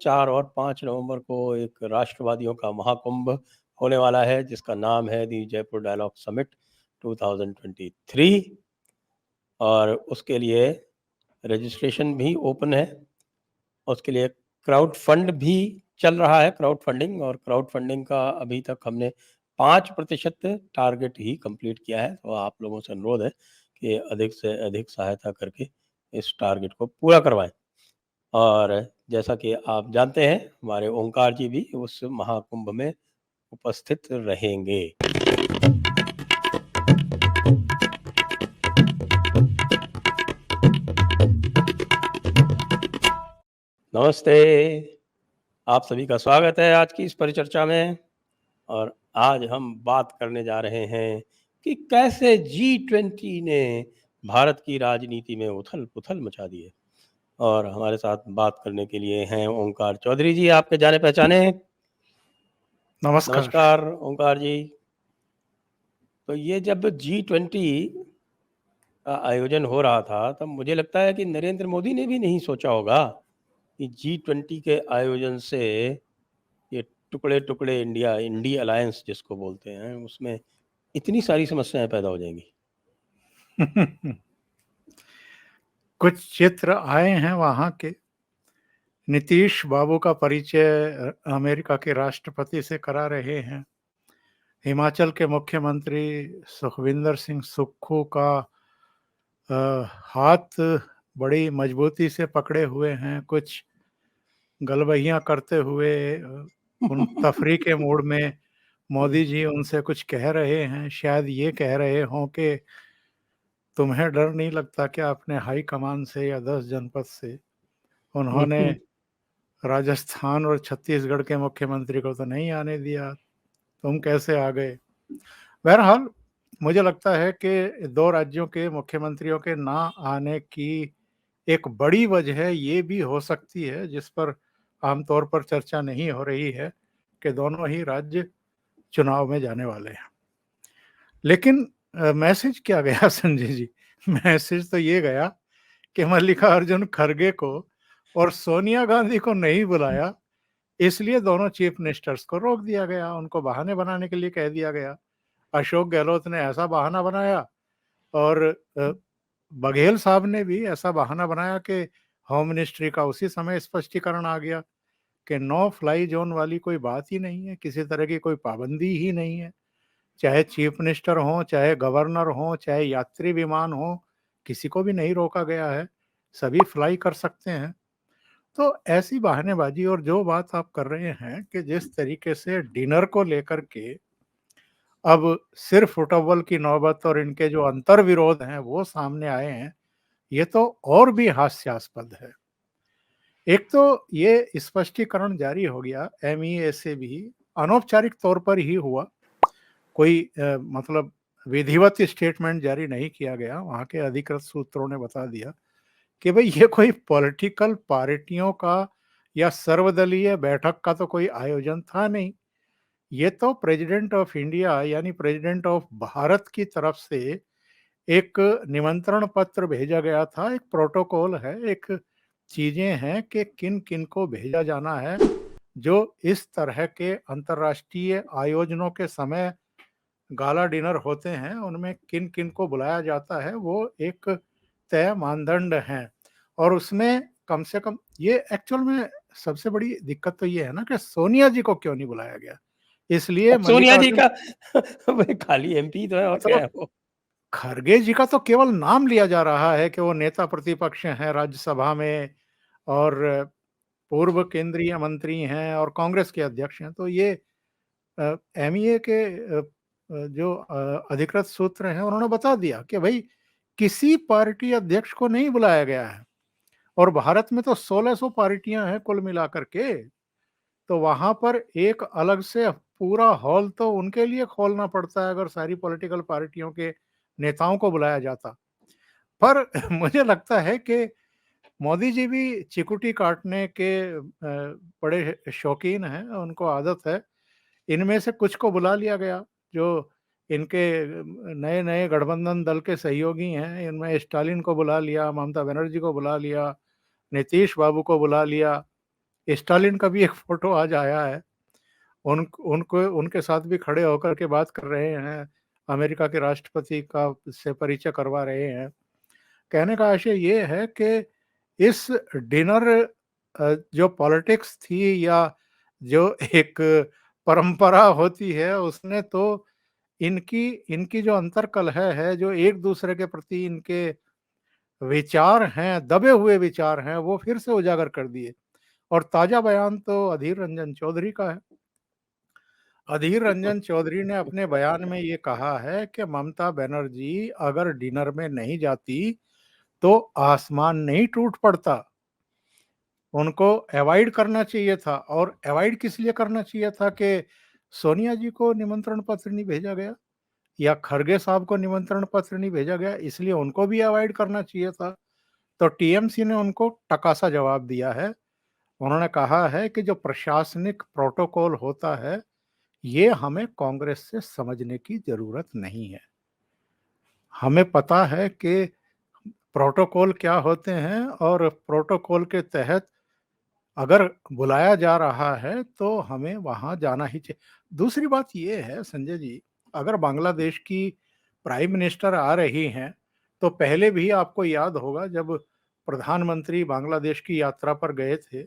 4 और 5 नवंबर को एक राष्ट्रवादियों का महाकुंभ होने वाला है, जिसका नाम है दी जयपुर डायलॉग समिट 2023। और उसके लिए रजिस्ट्रेशन भी ओपन है। उसके लिए क्राउड फंड भी चल रहा है, क्राउड फंडिंग। और क्राउड फंडिंग का अभी तक हमने 5% टारगेट ही कंप्लीट किया है। तो आप लोगों से अनुरोध है कि अधिक से अधिक सहायता करके इस टारगेट को पूरा करवाएं। और जैसा कि आप जानते हैं, हमारे ओंकार जी भी उस महाकुंभ में उपस्थित रहेंगे। नमस्ते, आप सभी का स्वागत है आज की इस परिचर्चा में। और आज हम बात करने जा रहे हैं कि कैसे G20 ने भारत की राजनीति में उथल पुथल मचा दी है। और हमारे साथ बात करने के लिए हैं ओंकार चौधरी जी, आपके जाने पहचाने। नमस्कार। नमस्कार ओंकार जी। तो ये जब G20 का आयोजन हो रहा था, तब मुझे लगता है कि नरेंद्र मोदी ने भी नहीं सोचा होगा कि G20 के आयोजन से ये टुकड़े टुकड़े इंडिया अलायंस जिसको बोलते हैं, उसमें इतनी सारी समस्याएं पैदा हो जाएंगी। कुछ चित्र आए हैं वहां के। नीतीश बाबू का परिचय अमेरिका के राष्ट्रपति से करा रहे हैं। हिमाचल के मुख्यमंत्री सुखविंदर सिंह सुक्खू का हाथ बड़ी मजबूती से पकड़े हुए हैं। कुछ गलबहियां करते हुए उन तफरी के मूड में मोदी जी उनसे कुछ कह रहे हैं। शायद ये कह रहे हों कि तुम्हें डर नहीं लगता क्या अपने हाई कमान से या 10 जनपद से? उन्होंने राजस्थान और छत्तीसगढ़ के मुख्यमंत्री को तो नहीं आने दिया, तुम कैसे आ गए? बहरहाल मुझे लगता है कि 2 राज्यों के मुख्यमंत्रियों के ना आने की एक बड़ी वजह ये भी हो सकती है, जिस पर आमतौर पर चर्चा नहीं हो रही है, कि दोनों ही राज्य चुनाव में जाने वाले हैं। लेकिन मैसेज क्या गया संजय जी? मैसेज तो ये गया कि मल्लिकार्जुन खड़गे को और सोनिया गांधी को नहीं बुलाया, इसलिए दोनों चीफ मिनिस्टर्स को रोक दिया गया। उनको बहाने बनाने के लिए कह दिया गया। अशोक गहलोत ने ऐसा बहाना बनाया और बघेल साहब ने भी ऐसा बहाना बनाया कि होम मिनिस्ट्री का उसी समय स्पष्टीकरण आ गया कि नो फ्लाई जोन वाली कोई बात ही नहीं है, किसी तरह की कोई पाबंदी ही नहीं है। चाहे चीफ मिनिस्टर हो, चाहे गवर्नर हो, चाहे यात्री विमान हो, किसी को भी नहीं रोका गया है, सभी फ्लाई कर सकते हैं। तो ऐसी बहानेबाजी। और जो बात आप कर रहे हैं कि जिस तरीके से डिनर को लेकर के अब सिर्फ फुटबॉल की नौबत और इनके जो अंतर विरोध हैं वो सामने आए हैं, ये तो और भी हास्यास्पद है। एक तो ये स्पष्टीकरण जारी हो गया एमईए से भी, अनौपचारिक तौर पर ही हुआ, कोई मतलब विधिवत स्टेटमेंट जारी नहीं किया गया। वहाँ के अधिकृत सूत्रों ने बता दिया कि भाई ये कोई पॉलिटिकल पार्टियों का या सर्वदलीय बैठक का तो कोई आयोजन था नहीं। ये तो प्रेसिडेंट ऑफ इंडिया यानी प्रेसिडेंट ऑफ भारत की तरफ से एक निमंत्रण पत्र भेजा गया था। एक प्रोटोकॉल है, एक चीजें हैं कि किन किन को भेजा जाना है। जो इस तरह के अंतर्राष्ट्रीय आयोजनों के समय गाला डिनर होते हैं, उनमें किन किन को बुलाया जाता है, वो एक तय मानदंड हैं। और उसमें कम से कम ये एक्चुअल में सबसे बड़ी दिक्कत तो ये है ना कि सोनिया जी को क्यों नहीं बुलाया गया। इसलिए अब सोनिया जी मल्लिकार्जुन, का भाई खाली एमपी तो है और क्या तो है वो। खरगे जी का तो केवल नाम लिया जा रहा है कि वो नेता प्रतिपक्ष हैं राज्यसभा में और पूर्व केंद्रीय मंत्री हैं और कांग्रेस के अध्यक्ष हैं। तो ये एमईए के जो अधिकृत सूत्र हैं उन्होंने बता दिया कि भाई किसी पार्टी अध्यक्ष को नहीं बुलाया गया है। और भारत में तो 1600 पार्टियां हैं कुल मिलाकर के। तो वहां पर एक अलग से पूरा हॉल तो उनके लिए खोलना पड़ता है अगर सारी पॉलिटिकल पार्टियों के नेताओं को बुलाया जाता। पर मुझे लगता है कि मोदी जी भी चिकुटी काटने के बड़े शौकीन हैं, उनको आदत है। इनमें से कुछ को बुला लिया गया जो इनके नए नए गठबंधन दल के सहयोगी हैं। इनमें स्टालिन को बुला लिया, ममता बनर्जी को बुला लिया, नीतीश बाबू को बुला लिया, स्टालिन का भी एक फोटो आज आया है। उनको उनके साथ भी खड़े होकर के बात कर रहे हैं, अमेरिका के राष्ट्रपति का से परिचय करवा रहे हैं। कहने का आशय ये है कि इस डिनर जो पॉलिटिक्स थी या जो एक परंपरा होती है, उसने तो इनकी इनकी जो अंतर्कलह है, जो एक दूसरे के प्रति इनके विचार हैं, दबे हुए विचार हैं, वो फिर से उजागर कर दिए। और ताजा बयान तो अधीर रंजन चौधरी का है। अधीर रंजन चौधरी ने अपने बयान में ये कहा है कि ममता बनर्जी अगर डिनर में नहीं जाती तो आसमान नहीं टूट पड़ता। उनको अवॉइड करना चाहिए था। और अवॉइड किस लिए करना चाहिए था कि सोनिया जी को निमंत्रण पत्र नहीं भेजा गया या खरगे साहब को निमंत्रण पत्र नहीं भेजा गया, इसलिए उनको भी अवॉइड करना चाहिए था। तो टीएमसी ने उनको टकासा जवाब दिया है। उन्होंने कहा है कि जो प्रशासनिक प्रोटोकॉल होता है, ये हमें कांग्रेस से समझने की जरूरत नहीं है। हमें पता है कि प्रोटोकॉल क्या होते हैं और प्रोटोकॉल के तहत अगर बुलाया जा रहा है तो हमें वहां जाना ही चाहिए। दूसरी बात ये है संजय जी, अगर बांग्लादेश की प्राइम मिनिस्टर आ रही हैं तो पहले भी आपको याद होगा जब प्रधानमंत्री बांग्लादेश की यात्रा पर गए थे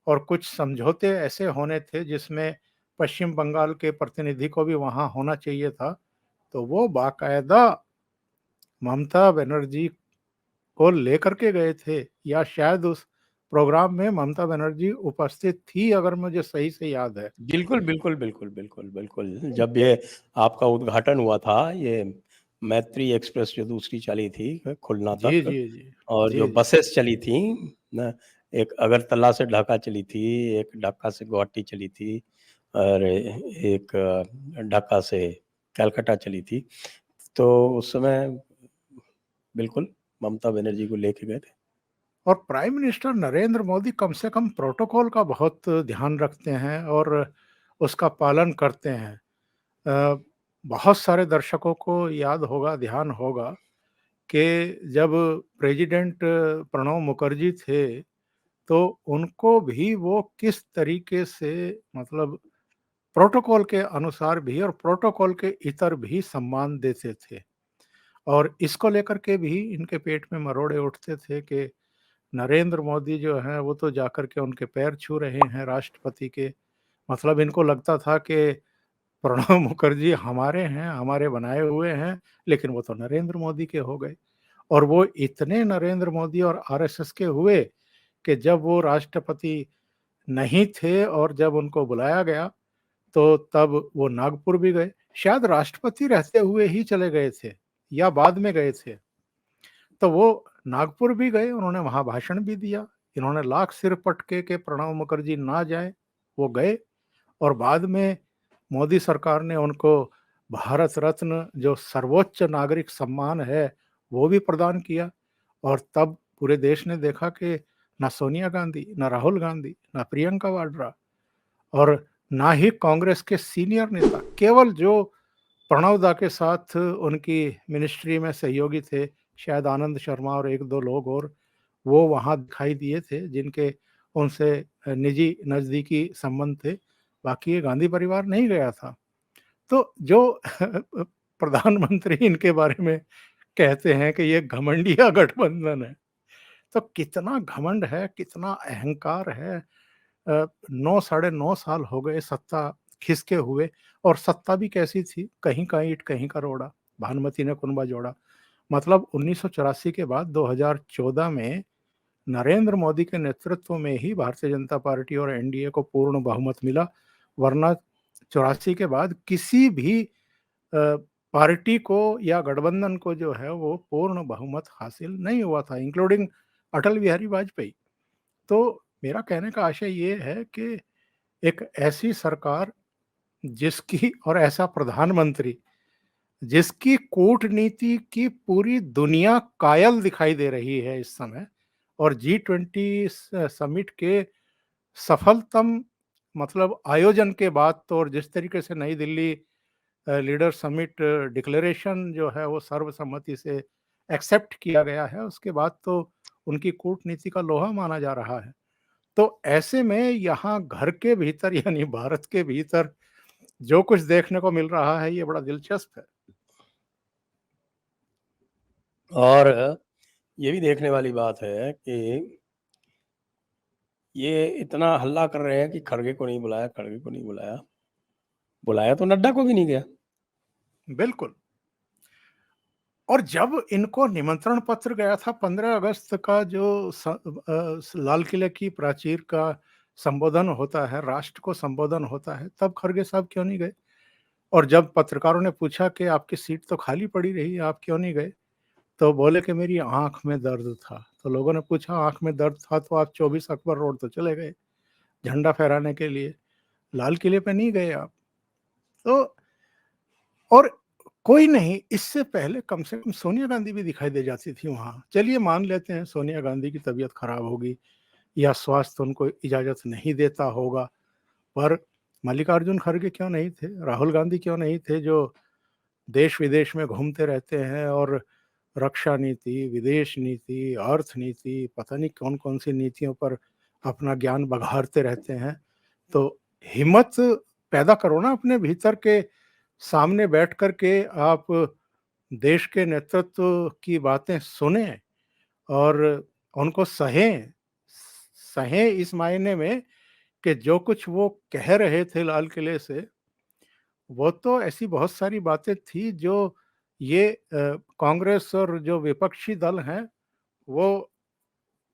और कुछ समझौते ऐसे होने थे जिसमें पश्चिम बंगाल के प्रतिनिधि को भी वहां होना चाहिए था, तो वो बाकायदा ममता बनर्जी को लेकर के गए थे या शायद उस प्रोग्राम में ममता बनर्जी उपस्थित थी, अगर मुझे सही से याद है। बिल्कुल, बिल्कुल, बिल्कुल, बिल्कुल, बिल्कुल। जब ये आपका उद्घाटन हुआ था, ये मैत्री एक्सप्रेस जो दूसरी चली थी खुलना जी, तक, जी, जी। और जो जी, जी। बसेस चली थी ना, एक अगरतला से ढाका चली थी, एक ढाका से गुवाहाटी चली थी और एक ढाका से कलकत्ता चली थी। तो उस समय बिल्कुल ममता बनर्जी को लेके गए थे। और प्राइम मिनिस्टर नरेंद्र मोदी कम से कम प्रोटोकॉल का बहुत ध्यान रखते हैं और उसका पालन करते हैं। अ, बहुत सारे दर्शकों को याद होगा, ध्यान होगा कि जब प्रेसिडेंट प्रणब मुखर्जी थे तो उनको भी वो किस तरीके से, मतलब प्रोटोकॉल के अनुसार भी और प्रोटोकॉल के इतर भी सम्मान देते थे। और इसको लेकर के भी इनके पेट में मरोड़े उठते थे कि नरेंद्र मोदी जो हैं वो तो जाकर के उनके पैर छू रहे हैं राष्ट्रपति के। मतलब इनको लगता था कि प्रणब मुखर्जी हमारे हैं, हमारे बनाए हुए हैं, लेकिन वो तो नरेंद्र मोदी के हो गए। और वो इतने नरेंद्र मोदी और आरएसएस के हुए कि जब वो राष्ट्रपति नहीं थे और जब उनको बुलाया गया तो तब वो नागपुर भी गए। शायद राष्ट्रपति रहते हुए ही चले गए थे या बाद में गए थे। तो वो नागपुर भी गए, उन्होंने वहां भाषण भी दिया। इन्होंने लाख सिर पटके के प्रणब मुखर्जी ना जाए, वो गए। और बाद में मोदी सरकार ने उनको भारत रत्न, जो सर्वोच्च नागरिक सम्मान है, वो भी प्रदान किया। और तब पूरे देश ने देखा कि ना सोनिया गांधी, ना राहुल गांधी, ना प्रियंका वाड्रा और ना ही कांग्रेस के सीनियर नेता, केवल जो प्रणव दा के साथ उनकी मिनिस्ट्री में सहयोगी थे, शायद आनंद शर्मा और एक दो लोग और, वो वहां दिखाई दिए थे जिनके उनसे निजी नजदीकी संबंध थे। बाकी ये गांधी परिवार नहीं गया था। तो जो प्रधानमंत्री इनके बारे में कहते हैं कि ये घमंडिया गठबंधन है, तो कितना घमंड है, कितना अहंकार है। 9 साढ़े 9 साल हो गए सत्ता खिसके हुए। और सत्ता भी कैसी थी, कहीं का ईंट कहीं का रोड़ा, भानुमति ने कुनबा जोड़ा। मतलब 1984 के बाद 2014 में नरेंद्र मोदी के नेतृत्व में ही भारतीय जनता पार्टी और एनडीए को पूर्ण बहुमत मिला। वरना 84 के बाद किसी भी पार्टी को या गठबंधन को जो है वो पूर्ण बहुमत हासिल नहीं हुआ था, इंक्लूडिंग अटल बिहारी वाजपेयी। तो मेरा कहने का आशय ये है कि एक ऐसी सरकार जिसकी और ऐसा प्रधानमंत्री जिसकी कूटनीति की पूरी दुनिया कायल दिखाई दे रही है इस समय, और G20 समिट के सफलतम, मतलब आयोजन के बाद तो, और जिस तरीके से नई दिल्ली लीडर समिट डिक्लेरेशन जो है वो सर्वसम्मति से एक्सेप्ट किया गया है, उसके बाद तो उनकी कूटनीति का लोहा माना जा रहा है। तो ऐसे में यहाँ घर के भीतर यानी भारत के भीतर जो कुछ देखने को मिल रहा है ये बड़ा दिलचस्प है। और ये भी देखने वाली बात है कि ये इतना हल्ला कर रहे हैं कि खड़गे को नहीं बुलाया, खड़गे को नहीं बुलाया। बुलाया तो नड्डा को भी नहीं गया। बिल्कुल। और जब इनको निमंत्रण पत्र गया था 15 अगस्त का जो लाल किले की प्राचीर का संबोधन होता है, राष्ट्र को संबोधन होता है, तब खड़गे साहब क्यों नहीं गए? और जब पत्रकारों ने पूछा कि आपकी सीट तो खाली पड़ी रही, आप क्यों नहीं गए? तो बोले कि मेरी आँख में दर्द था। तो लोगों ने पूछा आँख में दर्द था तो आप 24 अकबर रोड तो चले गए, झंडा फहराने के लिए, लाल किले पे नहीं गए आप। तो और कोई नहीं, इससे पहले कम से कम सोनिया गांधी भी दिखाई दे जाती थी वहाँ। चलिए मान लेते हैं सोनिया गांधी की तबीयत खराब होगी या स्वास्थ्य उनको इजाज़त नहीं देता होगा, पर मल्लिकार्जुन खड़गे क्यों नहीं थे? राहुल गांधी क्यों नहीं थे जो देश-विदेश में घूमते रहते हैं और रक्षा नीति, विदेश नीति, अर्थ नीति, पता नहीं कौन-कौन सी नीतियों पर अपना ज्ञान बघारते रहते हैं। तो हिम्मत पैदा करो ना अपने भीतर के, सामने बैठ कर के आप देश के नेतृत्व की बातें सुनें और उनको सहें। सहें इस मायने में कि जो कुछ वो कह रहे थे लाल किले से, वो तो ऐसी बहुत सारी बातें थी जो ये कांग्रेस और जो विपक्षी दल हैं, वो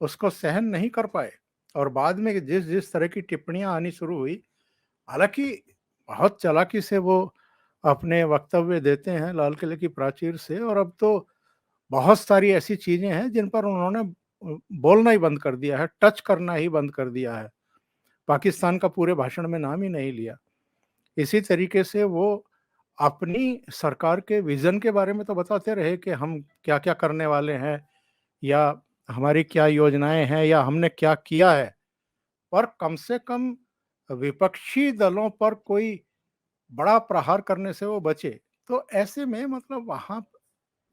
उसको सहन नहीं कर पाए। और बाद में जिस तरह की टिप्पणियाँ आनी शुरू हुई, हालाँकि बहुत चालाकी से वो अपने वक्तव्य देते हैं लाल किले की प्राचीर से, और अब तो बहुत सारी ऐसी चीज़ें हैं जिन पर उन्होंने बोलना ही बंद कर दिया है, टच करना ही बंद कर दिया है। पाकिस्तान का पूरे भाषण में नाम ही नहीं लिया। इसी तरीके से वो अपनी सरकार के विज़न के बारे में तो बताते रहे कि हम क्या-क्या करने वाले हैं या हमारी क्या योजनाएँ हैं या हमने क्या किया है। पर कम से कम विपक्षी दलों पर कोई बड़ा प्रहार करने से वो बचे। तो ऐसे में मतलब वहाँ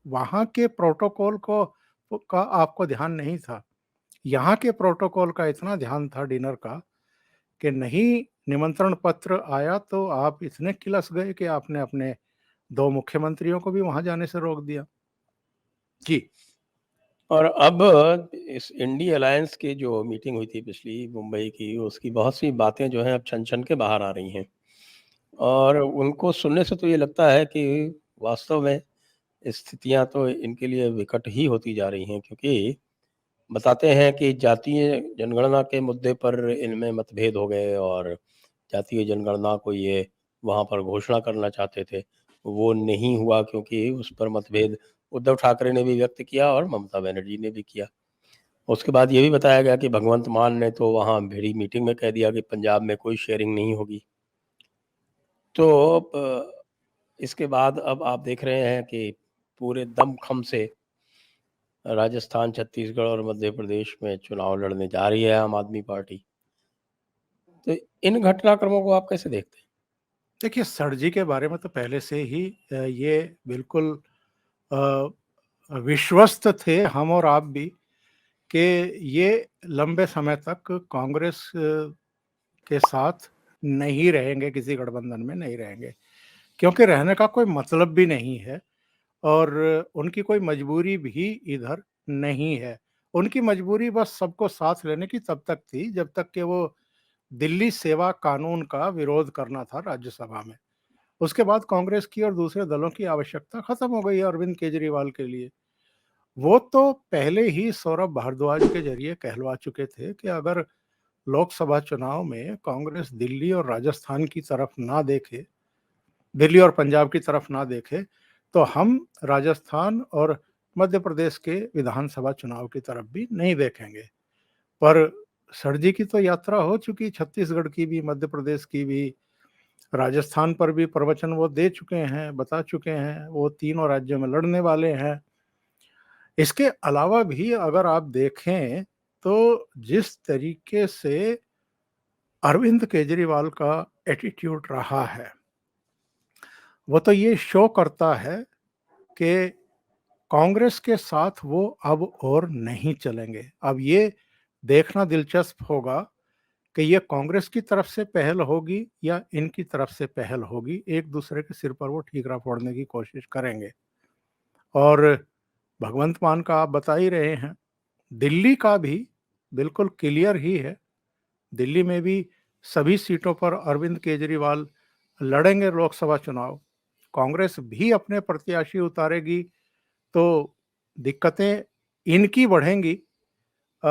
वहाँ के प्रोटोकॉल का आपको ध्यान नहीं था। यहाँ के प्रोटोकॉल का इतना ध्यान था डिनर का कि नहीं निमंत्रण पत्र आया तो आप इतने किलस गए कि आपने अपने 2 मुख्यमंत्रियों को भी वहाँ जाने से रोक दिया। जी। और अब इस इंडी अलायंस की जो मीटिंग हुई थी पिछली मुंबई की, उसकी बहुत सी बातें जो हैं अब छन-छन के बाहर आ रही हैं। और उनको सुनने से तो ये लगता है कि वास्तव में स्थितियाँ तो इनके लिए विकट ही होती जा रही हैं, क्योंकि बताते हैं कि जातीय जनगणना के मुद्दे पर इनमें मतभेद हो गए और जातीय जनगणना को ये वहाँ पर घोषणा करना चाहते थे। वो नहीं हुआ क्योंकि उस पर मतभेद उद्धव ठाकरे ने भी व्यक्त किया और ममता बनर्जी ने भी किया। उसके बाद ये भी बताया गया कि भगवंत मान ने तो वहाँ भिड़ी मीटिंग में कह दिया कि पंजाब में कोई शेयरिंग नहीं होगी। तो इसके बाद अब आप देख रहे हैं कि पूरे दमखम से राजस्थान, छत्तीसगढ़ और मध्य प्रदेश में चुनाव लड़ने जा रही है आम आदमी पार्टी। तो इन घटनाक्रमों को आप कैसे देखते हैं? देखिए सर के बारे में तो पहले से ही ये बिल्कुल अ, विश्वस्त थे हम और आप भी कि ये लंबे समय तक कांग्रेस के साथ नहीं रहेंगे, किसी गठबंधन में नहीं रहेंगे। क्योंकि रहने का कोई मतलब भी नहीं है और उनकी कोई मजबूरी भी इधर नहीं है। उनकी मजबूरी बस सबको साथ लेने की तब तक थी जब तक कि वो दिल्ली सेवा कानून का विरोध करना था राज्यसभा में। उसके बाद कांग्रेस की और दूसरे दलों की आवश्यकता खत्म हो गई अरविंद केजरीवाल के लिए। वो तो पहले ही सौरभ भारद्वाज के ज़रिए कहलवा चुके थे कि अगर लोकसभा चुनाव में कांग्रेस दिल्ली और राजस्थान की तरफ ना देखे, दिल्ली और पंजाब की तरफ ना देखे, तो हम राजस्थान और मध्य प्रदेश के विधानसभा चुनाव की तरफ भी नहीं देखेंगे। पर सर जी की तो यात्रा हो चुकी, छत्तीसगढ़ की भी, मध्य प्रदेश की भी, राजस्थान पर भी प्रवचन वो दे चुके हैं, बता चुके हैं, वो तीनों राज्यों में लड़ने वाले हैं। इसके अलावा भी अगर आप देखें, तो जिस तरीके से अरविंद केजरीवाल का एटीट्यूड रहा है, वो तो ये शो करता है कि कांग्रेस के साथ वो अब और नहीं चलेंगे। अब ये देखना दिलचस्प होगा कि ये कांग्रेस की तरफ से पहल होगी या इनकी तरफ से पहल होगी, एक दूसरे के सिर पर वो ठीकरा फोड़ने की कोशिश करेंगे। और भगवंत मान का आप बता ही रहे हैं, दिल्ली का भी बिल्कुल क्लियर ही है। दिल्ली में भी सभी सीटों पर अरविंद केजरीवाल लड़ेंगे लोकसभा चुनाव। कांग्रेस भी अपने प्रत्याशी उतारेगी तो दिक्कतें इनकी बढ़ेंगी। अ,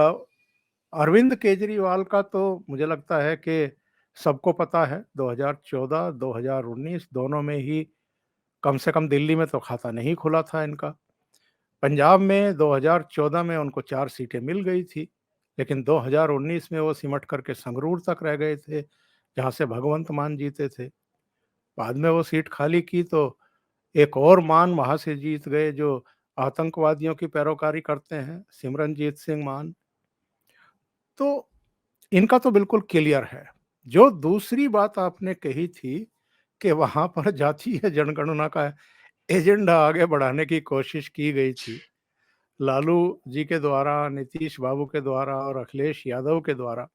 अरविंद केजरीवाल का तो मुझे लगता है कि सबको पता है, 2014, 2019 दोनों में ही कम से कम दिल्ली में तो खाता नहीं खुला था इनका। पंजाब में 2014 में उनको 4 सीटें मिल गई थी, लेकिन 2019 में वो सिमट करके संगरूर तक रह गए थे, जहाँ से भगवंत मान जीते थे। बाद में वो सीट खाली की तो एक और मान वहाँ से जीत गए जो आतंकवादियों की पैरोकारी करते हैं, सिमरनजीत सिंह मान। तो इनका तो बिल्कुल क्लियर है। जो दूसरी बात आपने कही थी कि वहाँ पर जातीय जनगणना का एजेंडा आगे बढ़ाने की कोशिश की गई थी, लालू जी के द्वारा, नीतीश बाबू के द्वारा और अखिलेश यादव के द्वारा,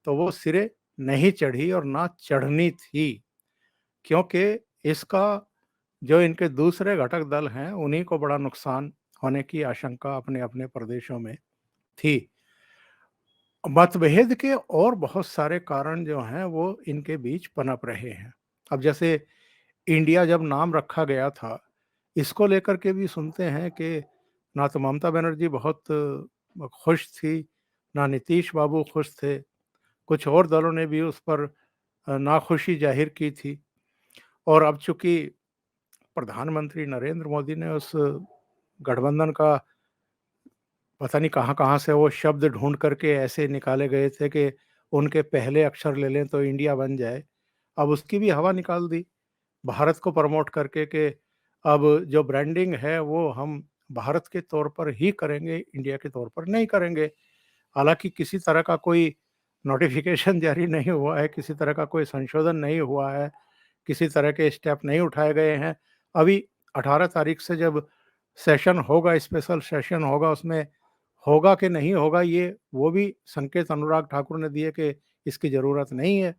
तो वो सिरे नहीं चढ़ी और ना चढ़नी थी, क्योंकि इसका जो इनके दूसरे घटक दल हैं, उन्हीं को बड़ा नुकसान होने की आशंका अपने-अपने प्रदेशों में थी। मतभेद के और बहुत सारे कारण जो हैं वो इनके बीच पनप रहे हैं। अब जैसे इंडिया जब नाम रखा गया था, इसको लेकर के भी सुनते हैं कि ना तो ममता बनर्जी बहुत खुश थी, ना नीतीश बाबू खुश थे। कुछ और दलों ने भी उस पर नाखुशी ज़ाहिर की थी। और अब चूँकि प्रधानमंत्री नरेंद्र मोदी ने उस गठबंधन का पता नहीं कहाँ-कहाँ से वो शब्द ढूँढ करके ऐसे निकाले गए थे कि उनके पहले अक्षर ले लें तो इंडिया बन जाए। अब उसकी भी हवा निकाल दी, भारत को प्रमोट करके कि अब जो ब्रांडिंग है वो हम भारत के तौर पर ही करेंगे, इंडिया के तौर पर नहीं करेंगे। हालाँकि किसी तरह का कोई नोटिफ़िकेशन जारी नहीं हुआ है, किसी तरह का कोई संशोधन नहीं हुआ है, किसी तरह के स्टेप नहीं उठाए गए हैं। अभी 18 तारीख से जब सेशन होगा, स्पेशल सेशन होगा, उसमें होगा कि नहीं होगा ये वो भी संकेत अनुराग ठाकुर ने दिए कि इसकी ज़रूरत नहीं है।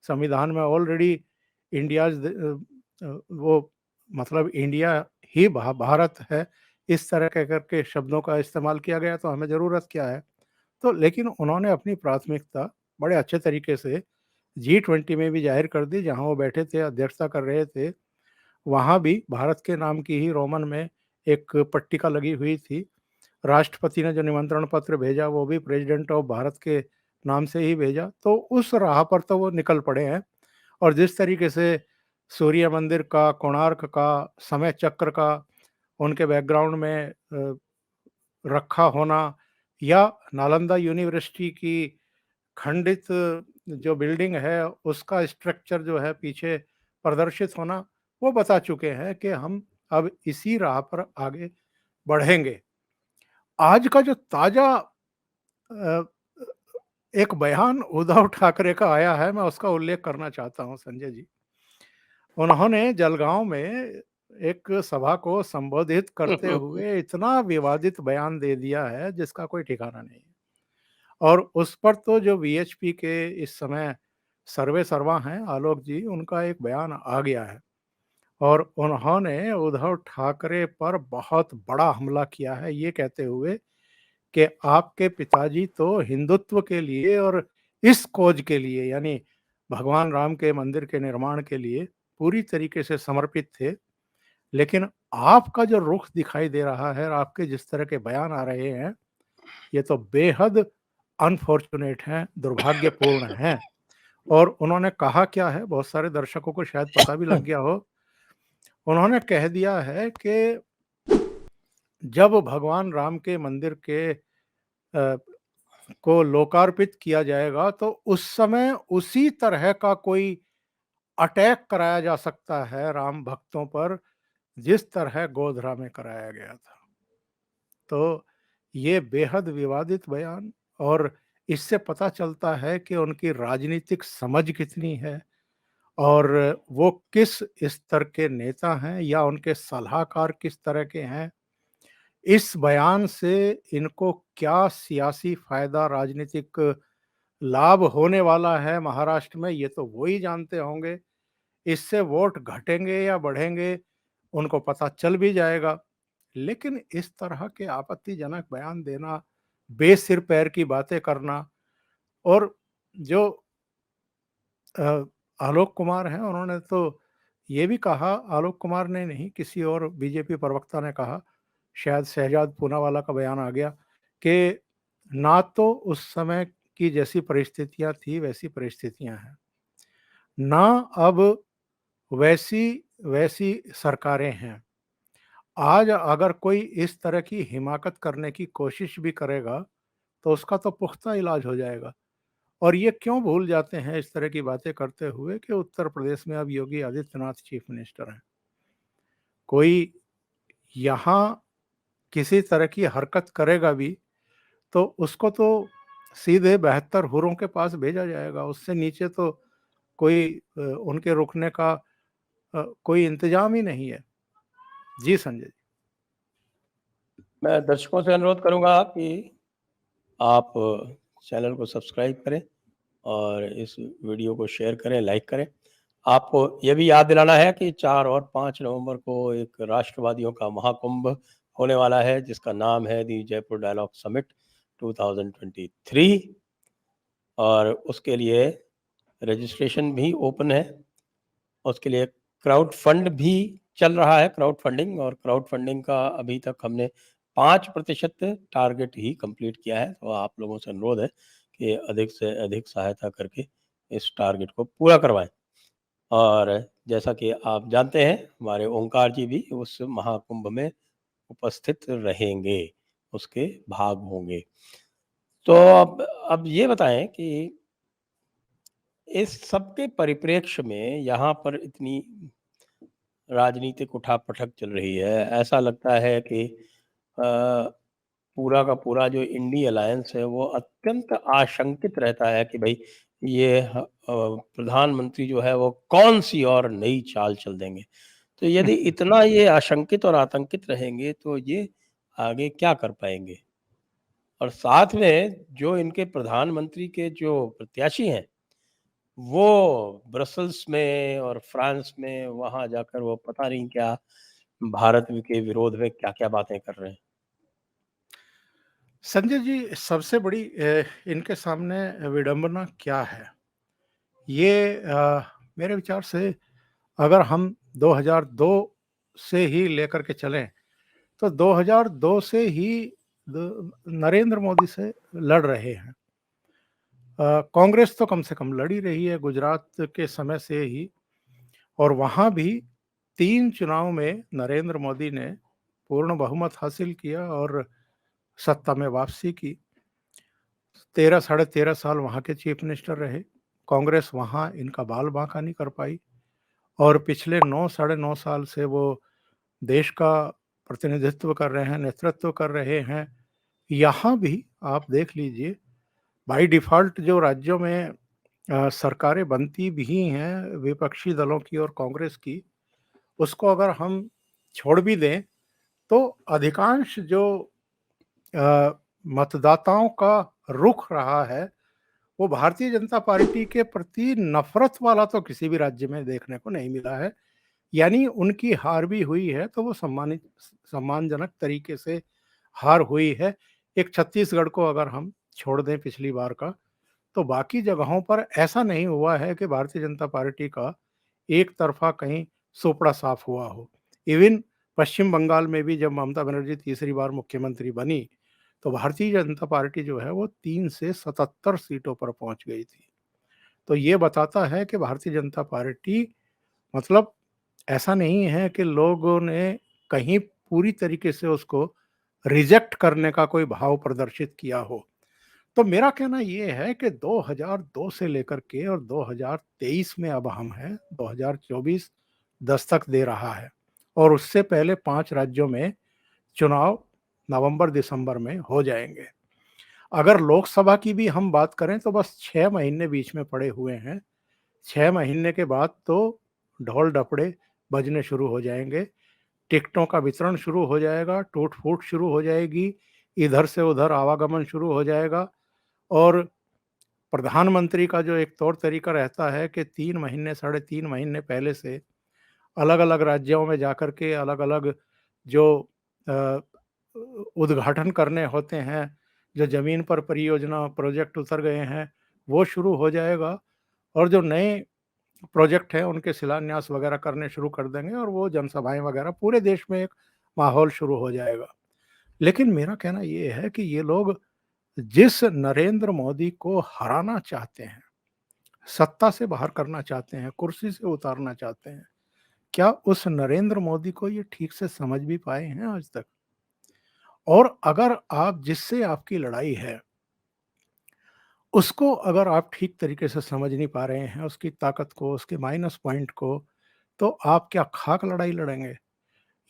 संविधान में ऑलरेडी इंडियाज़ वो मतलब इंडिया ही भारत है, इस तरह कह कर के शब्दों का इस्तेमाल किया गया, तो हमें ज़रूरत क्या है? तो लेकिन उन्होंने अपनी प्राथमिकता बड़े अच्छे तरीके से G20 में भी ज़ाहिर कर दी, जहाँ वो बैठे थे, अध्यक्षता कर रहे थे। वहाँ भी भारत के नाम की ही रोमन में एक पट्टिका लगी हुई थी। राष्ट्रपति ने जो निमंत्रण पत्र भेजा वो भी प्रेसिडेंट ऑफ भारत के नाम से ही भेजा। तो उस राह पर तो वो निकल पड़े हैं। और जिस तरीके से सूर्य मंदिर का, कोणार्क का, समय चक्र का उनके बैकग्राउंड में रखा होना, या नालंदा यूनिवर्सिटी की खंडित जो बिल्डिंग है उसका स्ट्रक्चर जो है पीछे प्रदर्शित होना, वो बता चुके हैं कि हम अब इसी राह पर आगे बढ़ेंगे। आज का जो ताज़ा अ, एक बयान उद्धव ठाकरे का आया है, मैं उसका उल्लेख करना चाहता हूँ संजय जी। उन्होंने जलगाँव में एक सभा को संबोधित करते हुए इतना विवादित बयान दे दिया है जिसका कोई ठिकाना नहीं है। और उस पर तो जो वीएचपी के इस समय सर्वे सर्वा हैं आलोक जी, उनका एक बयान आ गया है और उन्होंने उद्धव ठाकरे पर बहुत बड़ा हमला किया है, ये कहते हुए कि आपके पिताजी तो हिंदुत्व के लिए और इस खोज के लिए, यानी भगवान राम के मंदिर के निर्माण के लिए पूरी तरीके से समर्पित थे। लेकिन आपका जो रुख दिखाई दे रहा है और आपके जिस तरह के बयान आ रहे हैं, ये तो बेहद अनफॉर्चुनेट हैं, दुर्भाग्यपूर्ण हैं। और उन्होंने कहा क्या है, बहुत सारे दर्शकों को शायद पता भी लग गया हो। उन्होंने कह दिया है कि जब भगवान राम के मंदिर के को लोकार्पित किया जाएगा तो उस समय उसी तरह का कोई अटैक कराया जा सकता है राम भक्तों पर, जिस तरह गोधरा में कराया गया था। तो ये बेहद विवादित बयान, और इससे पता चलता है कि उनकी राजनीतिक समझ कितनी है और वो किस स्तर के नेता हैं या उनके सलाहकार किस तरह के हैं। इस बयान से इनको क्या सियासी फायदा, राजनीतिक लाभ होने वाला है महाराष्ट्र में ये तो वो ही जानते होंगे। इससे वोट घटेंगे या बढ़ेंगे उनको पता चल भी जाएगा। लेकिन इस तरह के आपत्तिजनक बयान देना, बेसिर पैर की बातें करना, और जो अ, आलोक कुमार हैं उन्होंने तो ये भी कहा, आलोक कुमार ने नहीं किसी और बीजेपी प्रवक्ता ने कहा, शायद शहजाद पूनावाला का बयान आ गया, कि ना तो उस समय की जैसी परिस्थितियां थी वैसी परिस्थितियां हैं, ना अब वैसी वैसी सरकारें हैं। आज अगर कोई इस तरह की हिमाकत करने की कोशिश भी करेगा तो उसका तो पुख्ता इलाज हो जाएगा। और ये क्यों भूल जाते हैं इस तरह की बातें करते हुए कि उत्तर प्रदेश में अब योगी आदित्यनाथ चीफ मिनिस्टर हैं। कोई यहाँ किसी तरह की हरकत करेगा भी तो उसको तो सीधे 72 हुरों के पास भेजा जाएगा। उससे नीचे तो कोई उनके रुकने का कोई इंतजाम ही नहीं है। जी संजय जी। मैं दर्शकों से अनुरोध करूंगा कि आप चैनल को सब्सक्राइब करें और इस वीडियो को शेयर करें, लाइक करें। आपको ये भी याद दिलाना है कि 4 और 5 नवंबर को एक राष्ट्रवादियों का महाकुंभ होने वाला है, जिसका नाम है दी जयपुर डायलॉग समिट 2023, और उसके लिए रजिस्ट्रेशन भी ओपन है। उसके लिए क्राउड फंड भी चल रहा है, क्राउड फंडिंग, और क्राउड फंडिंग का अभी तक हमने 5% टारगेट ही कंप्लीट किया है। तो आप लोगों से अनुरोध है कि अधिक से अधिक सहायता करके इस टारगेट को पूरा करवाएं। और जैसा कि आप जानते हैं, हमारे ओंकार जी भी उस महाकुंभ में उपस्थित रहेंगे, उसके भाग होंगे। तो अब ये बताएं कि इस सब के परिप्रेक्ष्य में यहाँ पर इतनी राजनीतिक उठापटक चल रही है, ऐसा लगता है कि पूरा का पूरा जो इंडी अलायंस है वो अत्यंत आशंकित रहता है कि भाई ये प्रधानमंत्री जो है वो कौन सी और नई चाल चल देंगे। तो यदि इतना ये आशंकित और आतंकित रहेंगे तो ये आगे क्या कर पाएंगे? और साथ में जो इनके प्रधानमंत्री के जो प्रत्याशी हैं, वो ब्रसल्स में और फ्रांस में वहां जाकर वो पता नहीं क्या भारत के विरोध में क्या-क्या बातें कर रहे हैं। संजय जी, सबसे बड़ी इनके सामने विडंबना क्या है? ये मेरे विचार से अगर हम 2002 से ही लेकर के चलें तो 2002 से ही नरेंद्र मोदी से लड़ रहे हैं। कांग्रेस तो कम से कम लड़ी रही है गुजरात के समय से ही, और वहां भी 3 चुनाव में नरेंद्र मोदी ने पूर्ण बहुमत हासिल किया और सत्ता में वापसी की। 13 साढ़े 13 साल वहां के चीफ मिनिस्टर रहे। कांग्रेस वहां इनका बाल बांका नहीं कर पाई, और पिछले 9 साढ़े 9 साल से वो देश का प्रतिनिधित्व कर रहे हैं, नेतृत्व कर रहे हैं। यहाँ भी आप देख लीजिए, बाय डिफ़ॉल्ट जो राज्यों में सरकारें बनती भी हैं विपक्षी दलों की और कांग्रेस की, उसको अगर हम छोड़ भी दें, तो अधिकांश जो मतदाताओं का रुख रहा है, वो भारतीय जनता पार्टी के प्रति नफ़रत वाला तो किसी भी राज्य में देखने को नहीं मिला है। यानी उनकी हार भी हुई है तो वो सम्मानजनक तरीके से हार हुई है। एक छत्तीसगढ़ को अगर हम छोड़ दें पिछली बार का, तो बाकी जगहों पर ऐसा नहीं हुआ है कि भारतीय जनता पार्टी का एक तरफा कहीं सोपड़ा साफ हुआ हो। इवन पश्चिम बंगाल में भी जब ममता बनर्जी तीसरी बार मुख्यमंत्री बनी, तो भारतीय जनता पार्टी जो है वो 3 से 77 सीटों पर पहुंच गई थी। तो ये बताता है कि भारतीय जनता पार्टी, मतलब ऐसा नहीं है कि लोगों ने कहीं पूरी तरीके से उसको रिजेक्ट करने का कोई भाव प्रदर्शित किया हो। तो मेरा कहना ये है कि 2002 से लेकर के और 2023 में अब हम हैं, 2024 दस्तक दे रहा है, और उससे पहले 5 राज्यों में चुनाव नवंबर-दिसंबर में हो जाएंगे। अगर लोकसभा की भी हम बात करें तो बस 6 महीने बीच में पड़े हुए हैं। 6 महीने के बाद तो ढोल डफड़े बजने शुरू हो जाएंगे, टिकटों का वितरण शुरू हो जाएगा, टूट-फूट शुरू हो जाएगी, इधर से उधर आवागमन शुरू हो जाएगा, और प्रधानमंत्री का जो एक तौर तरीका रहता है कि 3 महीने, साढ़े 3 महीने पहले से अलग-अलग राज्यों में जाकर के अलग-अलग जो अ, उद्घाटन करने होते हैं, जो ज़मीन पर परियोजना प्रोजेक्ट उतर गए हैं, वो शुरू हो जाएगा और जो नए प्रोजेक्ट हैं, उनके शिलान्यास वगैरह करने शुरू कर देंगे और वो जनसभाएँ वगैरह पूरे देश में एक माहौल शुरू हो जाएगा। लेकिन मेरा कहना ये है कि ये लोग जिस नरेंद्र मोदी को हराना चाहते हैं, सत्ता से बाहर करना चाहते हैं, कुर्सी से उतारना चाहते हैं, क्या उस नरेंद्र मोदी को ये ठीक से समझ भी पाए हैं आज तक? और अगर आप जिससे आपकी लड़ाई है, उसको अगर आप ठीक तरीके से समझ नहीं पा रहे हैं, उसकी ताकत को, उसके माइनस पॉइंट को, तो आप क्या खाक लड़ाई लड़ेंगे?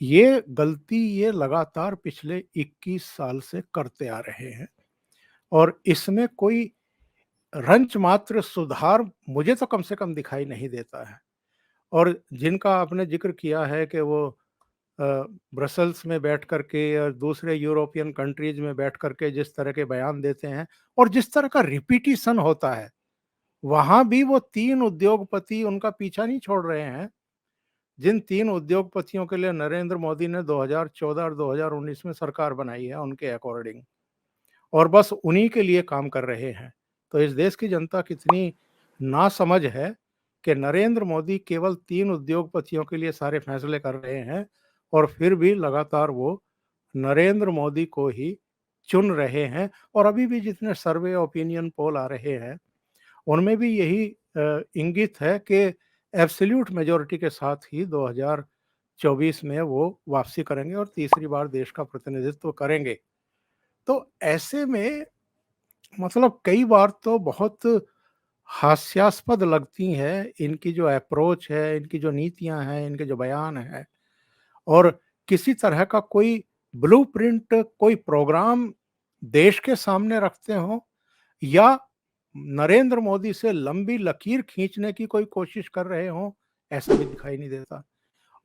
ये गलती ये लगातार पिछले 21 साल से करते आ रहे हैं और इसमें कोई रंच मात्र सुधार मुझे तो कम से कम दिखाई नहीं देता है। और जिनका आपने ज़िक्र किया है कि वो अ, ब्रसेल्स में बैठ कर के और दूसरे यूरोपियन कंट्रीज़ में बैठ कर के जिस तरह के बयान देते हैं और जिस तरह का रिपिटिशन होता है, वहाँ भी वो 3 उद्योगपति उनका पीछा नहीं छोड़ रहे हैं। जिन 3 उद्योगपतियों के लिए नरेंद्र मोदी ने 2014 और 2019 में सरकार बनाई है उनके अकॉर्डिंग और बस उन्हीं के लिए काम कर रहे हैं। तो इस देश की जनता कितनी नासमझ है कि नरेंद्र मोदी केवल 3 उद्योगपतियों के लिए सारे फैसले कर रहे हैं और फिर भी लगातार वो नरेंद्र मोदी को ही चुन रहे हैं और अभी भी जितने सर्वे ओपिनियन पोल आ रहे हैं, उनमें भी यही इंगित है कि एब्सोल्यूट मेजॉरिटी के साथ ही 2024 में वो वापसी करेंगे और तीसरी बार देश का प्रतिनिधित्व करेंगे। तो ऐसे में मतलब कई बार तो बहुत हास्यास्पद लगती हैं इनकी जो अप्रोच है, इनकी जो नीतियाँ हैं, इनके जो बयान हैं और किसी तरह का कोई ब्लूप्रिंट, कोई प्रोग्राम देश के सामने रखते हों या नरेंद्र मोदी से लंबी लकीर खींचने की कोई कोशिश कर रहे हों, ऐसा भी दिखाई नहीं देता।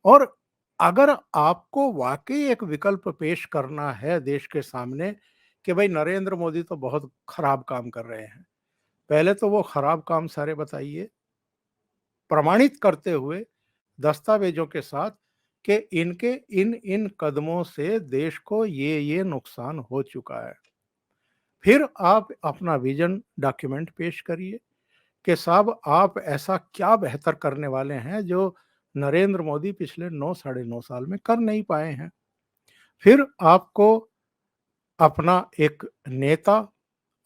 और अगर आपको वाक़ई एक विकल्प पेश करना है देश के सामने कि भाई नरेंद्र मोदी तो बहुत खराब काम कर रहे हैं। पहले तो वो खराब काम सारे बताइए, प्रमाणित करते हुए दस्तावेज़ों के साथ कि इनके इन-इन कदमों से देश को ये नुकसान हो चुका है। फिर आप अपना विज़न डॉक्यूमेंट पेश करिए कि साहब आप ऐसा क्या बेहतर करने वाले हैं जो नरेंद्र मोदी पिछले 9 साढ़े 9 साल में कर नहीं पाए हैं। फिर आपको अपना एक नेता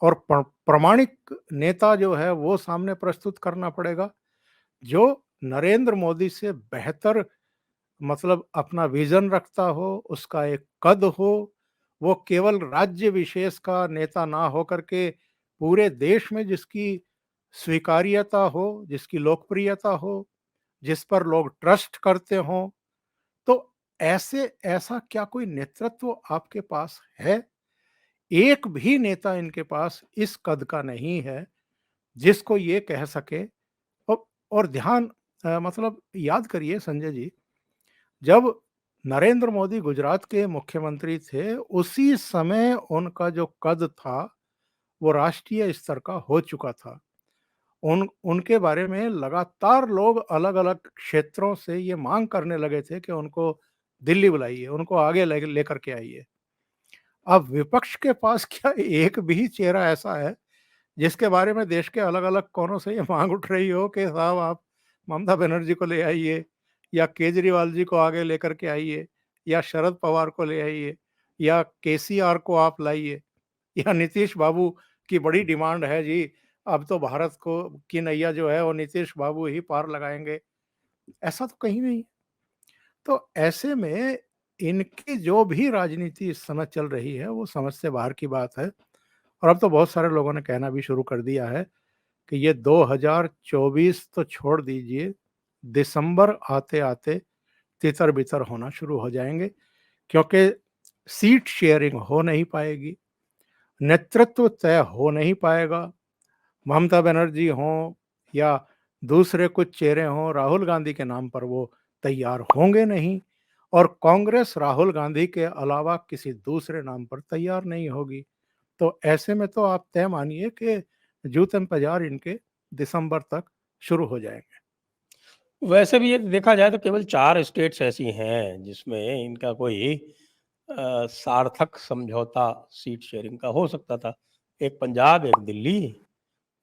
और प्रामाणिक नेता जो है वो सामने प्रस्तुत करना पड़ेगा, जो नरेंद्र मोदी से बेहतर मतलब अपना विज़न रखता हो, उसका एक कद हो, वो केवल राज्य विशेष का नेता ना होकर के पूरे देश में जिसकी स्वीकार्यता हो, जिसकी लोकप्रियता हो, जिस पर लोग ट्रस्ट करते हों, तो ऐसा क्या कोई नेतृत्व आपके पास है? एक भी नेता इनके पास इस कद का नहीं है, जिसको ये कह सके औ और ध्यान मतलब याद करिए संजय जी, जब नरेंद्र मोदी गुजरात के मुख्यमंत्री थे, उसी समय उनका जो कद था, वो राष्ट्रीय स्तर का हो चुका था। उनके बारे में लगातार लोग अलग-अलग क्षेत्रों से ये माँग करने लगे थे कि उनको दिल्ली बुलाइए, उनको आगे लेकर के आइए। अब विपक्ष के पास क्या एक भी चेहरा ऐसा है, जिसके बारे में देश के अलग-अलग कोनों से ये माँग उठ रही हो कि साहब आप ममता बनर्जी को ले आइए या केजरीवाल जी को आगे लेकर के आइए या शरद पवार को ले आइए या केसीआर को आप लाइए या नीतीश बाबू की बड़ी डिमांड है जी, अब तो भारत को की नैया जो है वो नीतीश बाबू ही पार लगाएँगे, ऐसा तो कहीं नहीं। तो ऐसे में इनकी जो भी राजनीति इस समय चल रही है, वो समझ से बाहर की बात है और अब तो बहुत सारे लोगों ने कहना भी शुरू कर दिया है कि ये 2024 तो छोड़ दीजिए, दिसंबर आते-आते तितर-बितर होना शुरू हो जाएँगे क्योंकि सीट शेयरिंग हो नहीं पाएगी, नेतृत्व तय हो नहीं पाएगा। ममता बनर्जी हों या दूसरे कुछ चेहरे हों, राहुल गांधी के नाम पर वो तैयार होंगे नहीं और कांग्रेस राहुल गांधी के अलावा किसी दूसरे नाम पर तैयार नहीं होगी। तो ऐसे में तो आप तय मानिए कि जूतम पजार इनके दिसंबर तक शुरू हो जाएंगे। वैसे भी ये देखा जाए तो केवल 4 स्टेट्स ऐसी हैं जिसमें इनका कोई सार्थक समझौता सीट शेयरिंग का हो सकता था। एक पंजाब, एक दिल्ली,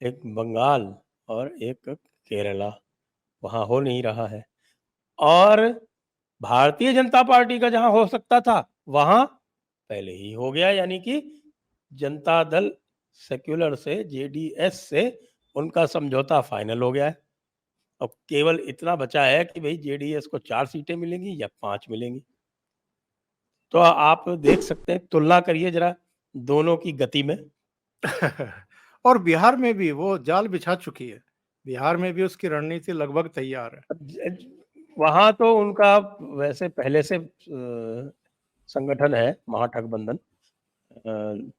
एक बंगाल और एक केरला। वहाँ हो नहीं रहा है। और भारतीय जनता पार्टी का जहाँ हो सकता था वहाँ पहले ही हो गया, यानी कि जनता दल सेक्युलर से, जेडीएस से उनका समझौता फाइनल हो गया है। अब केवल इतना बचा है कि भाई जेडीएस को 4 सीटें मिलेंगी या 5 मिलेंगी। तो आप देख सकते हैं, तुलना करिए जरा दोनों की गति में। और बिहार में भी वो जाल बिछा चुकी है। बिहार में भी उसकी रणनीति लगभग तैयार है। वहां तो उनका वैसे पहले से संगठन है महागठबंधन,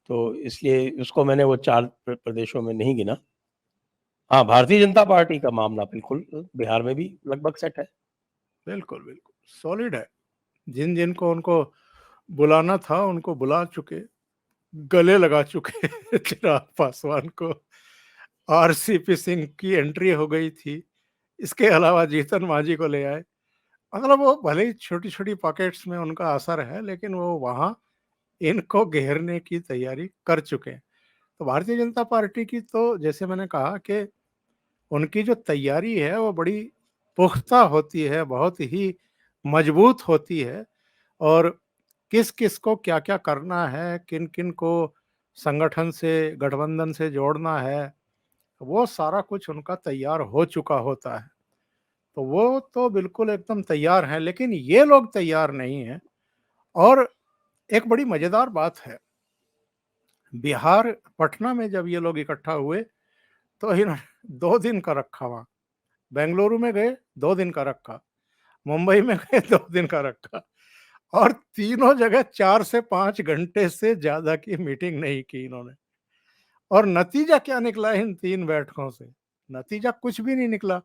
तो इसलिए उसको मैंने वो 4 प्रदेशों में नहीं गिना। हाँ, भारतीय जनता पार्टी का मामला बिल्कुल बिहार में भी लगभग सेट है। बिल्कुल, बिल्कुल, सॉलिड है। जिनको उनको बुलाना था उनको बुला चुके, गले लगा चुके चिराग पासवान को। आरसीपी सिंह की एंट्री हो गई थी। इसके अलावा जीतन मांझी को ले आए। मतलब वो भले ही छोटी-छोटी पॉकेट्स में उनका असर है, लेकिन वो वहाँ इनको घेरने की तैयारी कर चुके हैं। तो भारतीय जनता पार्टी की तो जैसे मैंने कहा कि उनकी जो तैयारी है वो बड़ी पुख्ता होती है, बहुत ही मजबूत होती है। और किस-किस को क्या-क्या करना है, किन-किन को संगठन से, गठबंधन से जोड़ना है, वो सारा कुछ उनका तैयार हो चुका होता है। तो वो तो बिल्कुल एकदम तैयार हैं, लेकिन ये लोग तैयार नहीं हैं। और एक बड़ी मज़ेदार बात है, बिहार पटना में जब ये लोग इकट्ठा हुए, तो इन्होंने 2 दिन का रखा वहाँ। बेंगलुरु में गए, 2 दिन का रखा। मुंबई में गए, 2 दिन का रखा। और तीनों जगह 4 से 5 घंटे से ज़्यादा की मीटिंग नहीं की इन्होंने। और नतीजा क्या निकला इन 3 बैठकों से? नतीजा कुछ भी नहीं निकला।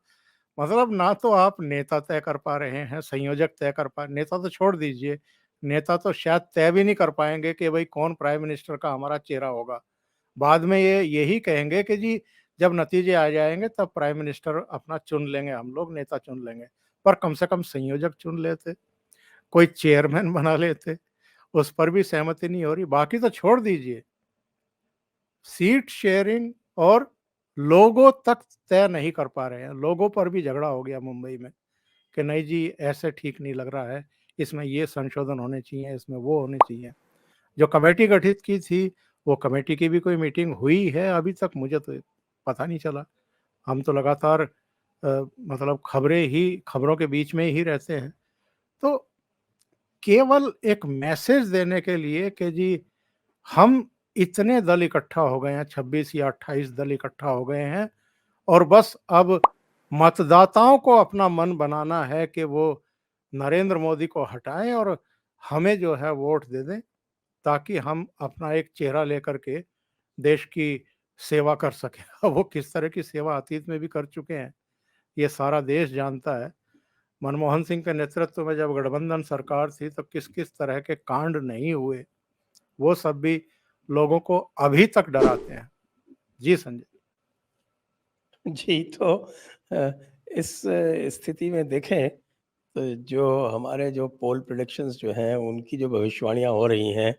मतलब ना तो आप नेता तय कर पा रहे हैं, संयोजक तय कर पा, नेता तो छोड़ दीजिए, नेता तो शायद तय भी नहीं कर पाएँगे कि भई कौन प्राइम मिनिस्टर का हमारा चेहरा होगा। बाद में ये यही कहेंगे कि जी जब नतीजे आ जाएँगे तब प्राइम मिनिस्टर अपना चुन लेंगे हम लोग, नेता चुन लेंगे। पर कम से कम संयोजक चुन लेते, कोई चेयरमैन बना लेते, उस पर भी सहमति नहीं हो रही। बाकी तो छोड़ दीजिए, सीट शेयरिंग और लोगो तक तय नहीं कर पा रहे हैं। लोगों पर भी झगड़ा हो गया मुंबई में कि नहीं जी ऐसे ठीक नहीं लग रहा है, इसमें ये संशोधन होने चाहिए, इसमें वो होने चाहिए। जो कमेटी गठित की थी, वो कमेटी की भी कोई मीटिंग हुई है अभी तक? मुझे तो पता नहीं चला। हम तो लगातार मतलब खबरों के बीच में ही रहते हैं। तो केवल एक मैसेज देने के लिए कि जी हम इतने दल इकट्ठा हो गए हैं, 26 या 28 दल इकट्ठा हो गए हैं और बस अब मतदाताओं को अपना मन बनाना है कि वो नरेंद्र मोदी को हटाएं और हमें जो है वोट दे दें, ताकि हम अपना एक चेहरा लेकर के देश की सेवा कर सकें। अब वो किस तरह की सेवा अतीत में भी कर चुके हैं, ये सारा देश जानता है। मनमोहन सिंह के नेतृत्व में जब गठबंधन सरकार थी तो किस-किस तरह के कांड नहीं हुए, वो सब भी लोगों को अभी तक डराते हैं। जी संजय। जी, तो इस स्थिति में देखें तो जो हमारे जो पोल प्रेडिक्शंस जो हैं, उनकी जो भविष्यवाणियाँ हो रही हैं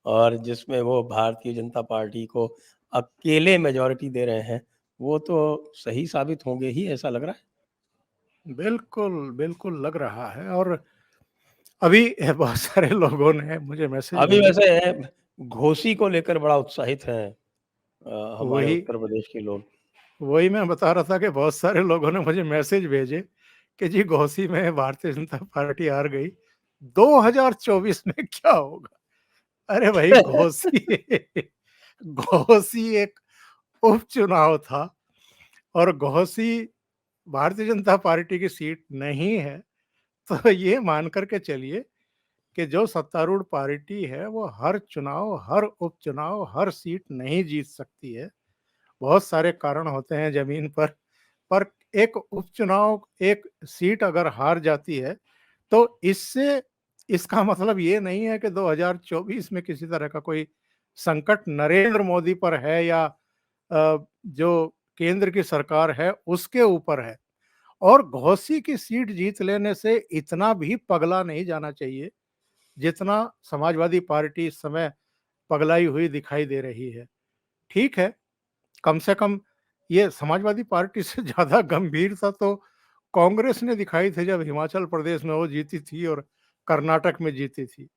और जिसमें वो भारतीय जनता पार्टी को अकेले मेजॉरिटी दे रहे हैं, वो तो सही साबित होंगे ही, ऐसा लग रहा है। बिल्कुल, बिल्कुल लग रहा है। और अभी बहुत सारे लोगों ने मुझे मैसेज अभी भेजे। वैसे घोसी को लेकर बड़ा उत्साहित हैं हमारे वही उत्तर प्रदेश के लोग। वही मैं बता रहा था कि बहुत सारे लोगों ने मुझे मैसेज भेजे कि जी घोसी में भारतीय जनता पार्टी हार गई, 2024 में क्या होगा? अरे भाई घोसी घोसी एक उपचुनाव था और घोसी भारतीय जनता पार्टी की सीट नहीं है। तो ये मान कर के चलिए कि जो सत्तारूढ़ पार्टी है वो हर चुनाव, हर उपचुनाव, हर सीट नहीं जीत सकती है। बहुत सारे कारण होते हैं ज़मीन पर एक उपचुनाव, एक सीट अगर हार जाती है, तो इससे इसका मतलब ये नहीं है कि 2024 में किसी तरह का कोई संकट नरेंद्र मोदी पर है या जो केंद्र की सरकार है उसके ऊपर है। और घोसी की सीट जीत लेने से इतना भी पगला नहीं जाना चाहिए जितना समाजवादी पार्टी इस समय पगलाई हुई दिखाई दे रही है। ठीक है, कम से कम ये समाजवादी पार्टी से ज़्यादा गंभीरता तो कांग्रेस ने दिखाई थी जब हिमाचल प्रदेश में वो जीती थी और कर्नाटक में जीती थी।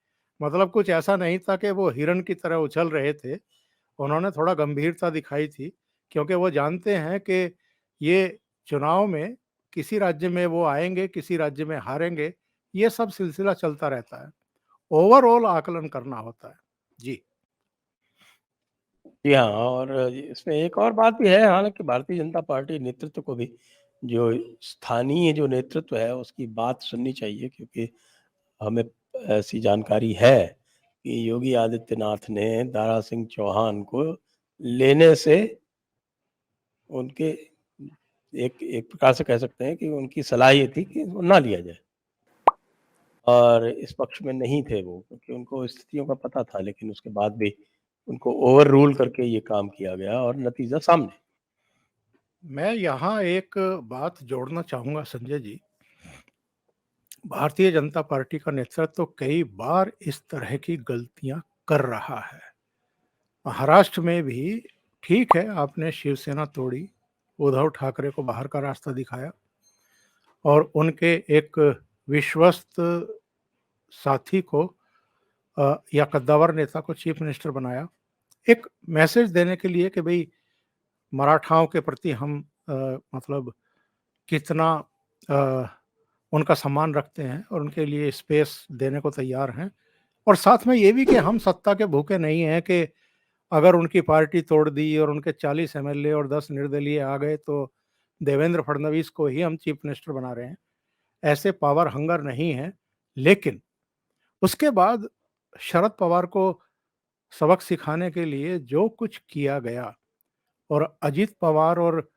मतलब कुछ ऐसा नहीं था कि वो हिरण की तरह उछल रहे थे। उन्होंने थोड़ा गंभीरता दिखाई थी क्योंकि वो जानते हैं कि ये चुनाव में किसी राज्य में वो आएँगे, किसी राज्य में हारेंगे, ये सब सिलसिला चलता रहता है। ओवरऑल आकलन करना होता है। जी। जी हाँ, और इसमें एक और बात भी है, हालाँकि भारतीय जनता पार्टी नेतृत्व को भी जो स्थानीय जो नेतृत्व है उसकी बात सुननी चाहिए, क्योंकि हमें ऐसी जानकारी है कि योगी आदित्यनाथ ने दारा सिंह चौहान को लेने से उनके एक एक प्रकार से कह सकते हैं कि उनकी सलाह ये थी कि वो ना लिया जाए, और इस पक्ष में नहीं थे वो, क्योंकि उनको स्थितियों का पता था, लेकिन उसके बाद भी उनको ओवर रूल करके ये काम किया गया और नतीजा सामने। मैं यहाँ एक बात जोड़ना चाहूँगा संजय जी। भारतीय जनता पार्टी का नेतृत्व तो कई बार इस तरह की गलतियाँ कर रहा है। महाराष्ट्र में भी ठीक है, आपने शिवसेना तोड़ी, उद्धव ठाकरे को बाहर का रास्ता दिखाया और उनके एक विश्वस्त साथी को या कद्दावर नेता को चीफ मिनिस्टर बनाया। एक मैसेज देने के लिए कि भई मराठाओं के प्रति हम मतलब कितना अ, उनका सम्मान रखते हैं और उनके लिए स्पेस देने को तैयार हैं। और साथ में ये भी कि हम सत्ता के भूखे नहीं हैं कि अगर उनकी पार्टी तोड़ दी और उनके 40 एमएलए और 10 निर्दलीय आ गए तो देवेंद्र फडणवीस को ही हम चीफ मिनिस्टर बना रहे हैं। ऐसे पावर हंगर नहीं है। लेकिन उसके बाद शरद पवार को सबक सिखाने के लिए जो कुछ किया गया और अजित पवार और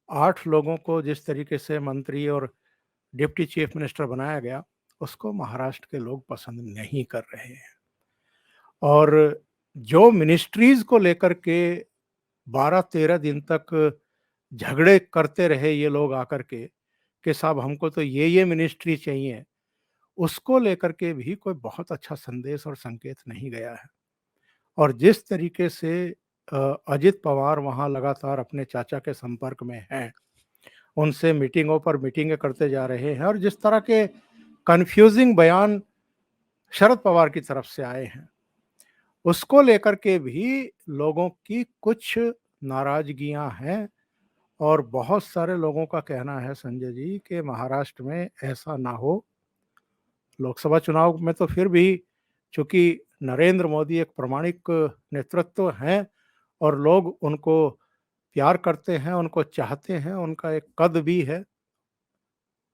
8 लोगों को जिस तरीके से मंत्री और डिप्टी चीफ मिनिस्टर बनाया गया, उसको महाराष्ट्र के लोग पसंद नहीं कर रहे हैं। और जो मिनिस्ट्रीज को लेकर के 12-13 दिन तक झगड़े करते रहे ये लोग आकर के कि साहब हमको तो ये मिनिस्ट्री चाहिए, उसको लेकर के भी कोई बहुत अच्छा संदेश और संकेत नहीं गया है। और जिस तरीके से अजित पवार वहाँ लगातार अपने चाचा के संपर्क में हैं, उनसे मीटिंगों पर मीटिंगें करते जा रहे हैं और जिस तरह के कन्फ्यूजिंग बयान शरद पवार की तरफ से आए हैं, उसको लेकर के भी लोगों की कुछ नाराजगियां हैं। और बहुत सारे लोगों का कहना है संजय जी कि महाराष्ट्र में ऐसा ना हो। लोकसभा चुनाव में तो फिर भी चूंकि नरेंद्र मोदी एक प्रामाणिक नेतृत्व हैं और लोग उनको प्यार करते हैं, उनको चाहते हैं, उनका एक कद भी है।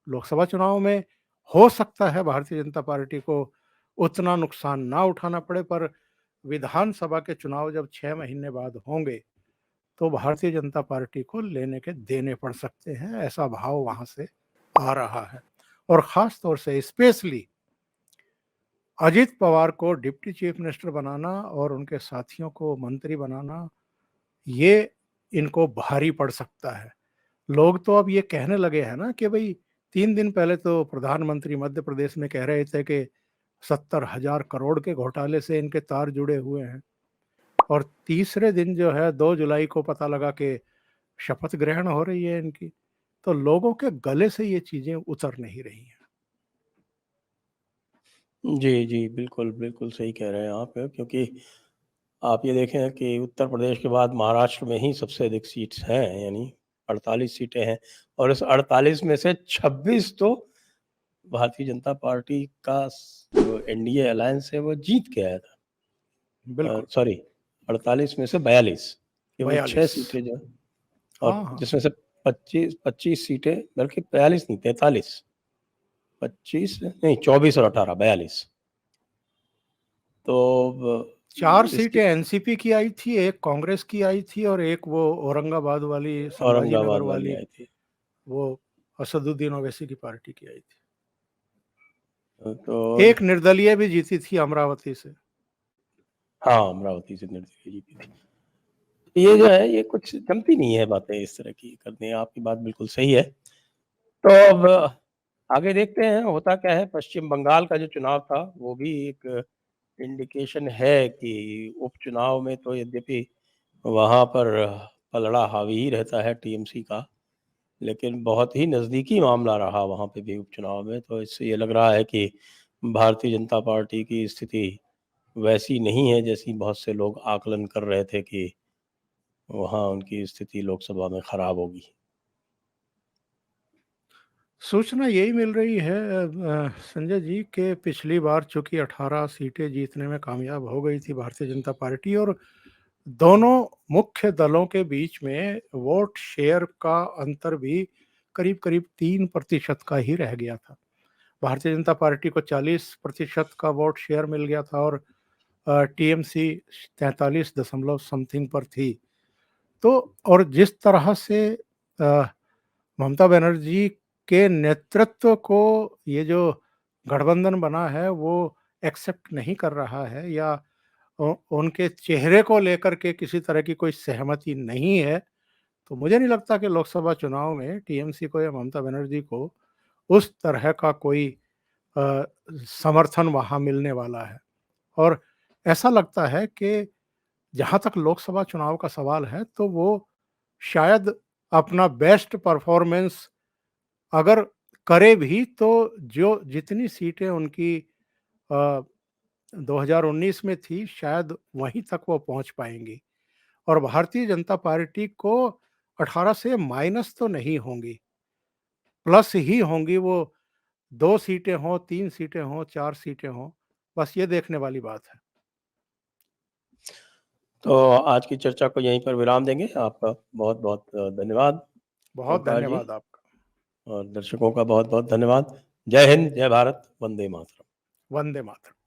लोकसभा चुनाव में हो सकता है भारतीय जनता पार्टी को उतना नुकसान ना उठाना पड़े, पर विधानसभा के चुनाव जब 6 महीने बाद होंगे, तो भारतीय जनता पार्टी को लेने के देने पड़ सकते हैं, ऐसा भाव वहाँ से आ रहा है। और ख़ास तौर से स्पेशली अजित पवार को डिप्टी चीफ मिनिस्टर बनाना और उनके साथियों को मंत्री बनाना, ये इनको भारी पड़ सकता है। लोग तो अब ये कहने लगे हैं ना कि भई 3 दिन पहले तो प्रधानमंत्री मध्य प्रदेश में कह रहे थे कि 70,000 करोड़ के घोटाले से इनके तार जुड़े हुए हैं। और तीसरे दिन जो है 2 जुलाई को पता लगा कि शपथ ग्रहण हो रही है इनकी। तो लोगों के गले से ये चीज़ें उतर नहीं रही हैं। जी, जी, बिल्कुल, बिल्कुल सही कह रहे हैं आप, क्योंकि आप ये देखें कि उत्तर प्रदेश के बाद महाराष्ट्र में ही सबसे अधिक सीट्स हैं, यानी 48 सीटें हैं, और इस 48 में से 26 तो भारतीय जनता पार्टी का जो एनडीए अलायंस है वो जीत के आया था। बिल्कुल, सॉरी, 48 में से 42, केवल 6 42। सीटें जो, और हाँ, हाँ। जिसमें से 25 सीटें, बल्कि 42 नहीं, 43, 25 नहीं, 24 और 18, 42। तो 4 इसके सीटें एनसीपी की आई थी, 1 कांग्रेस की आई थी और 1 वो औरंगाबाद वाली, संभाजी नगर औरंगाबाद वाली वाली, आई थी। वो असदुद्दीन ओवैसी की पार्टी की आई थी। तो एक निर्दलीय भी जीती थी अमरावती से। हाँ, अमरावती से निर्दलीय जीती थी। ये जो है ये कुछ जमती नहीं है बातें इस तरह की करनी, आपकी बात बिल्कुल सही है। तो अब आगे देखते हैं होता क्या है। पश्चिम बंगाल का जो चुनाव था वो भी एक इंडिकेशन है कि उपचुनाव में तो यद्यपि वहाँ पर पलड़ा हावी ही रहता है टीएमसी का, लेकिन बहुत ही नज़दीकी मामला रहा वहाँ पे भी उपचुनाव में। तो इससे ये लग रहा है कि भारतीय जनता पार्टी की स्थिति वैसी नहीं है जैसी बहुत से लोग आकलन कर रहे थे कि वहाँ उनकी स्थिति लोकसभा में खराब होगी। सूचना यही मिल रही है संजय जी कि पिछली बार चूंकि 18 सीटें जीतने में कामयाब हो गई थी भारतीय जनता पार्टी, और दोनों मुख्य दलों के बीच में वोट शेयर का अंतर भी करीब करीब 3% का ही रह गया था। भारतीय जनता पार्टी को 40% का वोट शेयर मिल गया था और टीएमसी 43 दशमलव समथिंग पर थी। तो और जिस तरह से ममता बनर्जी के नेतृत्व को ये जो गठबंधन बना है वो एक्सेप्ट नहीं कर रहा है, या उनके चेहरे को लेकर के किसी तरह की कोई सहमति नहीं है, तो मुझे नहीं लगता कि लोकसभा चुनाव में टीएमसी को या ममता बनर्जी को उस तरह का कोई समर्थन वहाँ मिलने वाला है। और ऐसा लगता है कि जहाँ तक लोकसभा चुनाव का सवाल है तो वो शायद अपना बेस्ट परफॉर्मेंस अगर करे भी तो जो जितनी सीटें उनकी 2019 में थी शायद वहीं तक वो पहुंच पाएंगी। और भारतीय जनता पार्टी को 18 से माइनस तो नहीं होंगी, प्लस ही होंगी। वो 2 सीटें हों, 3 सीटें हों, 4 सीटें हों, बस ये देखने वाली बात है। तो आज की चर्चा को यहीं पर विराम देंगे। आपका बहुत-बहुत धन्यवाद बहुत ओमकार जी, धन्यवाद आपका। और दर्शकों का बहुत-बहुत धन्यवाद। जय हिंद, जय भारत, वंदे मातरम। वंदे मातरम।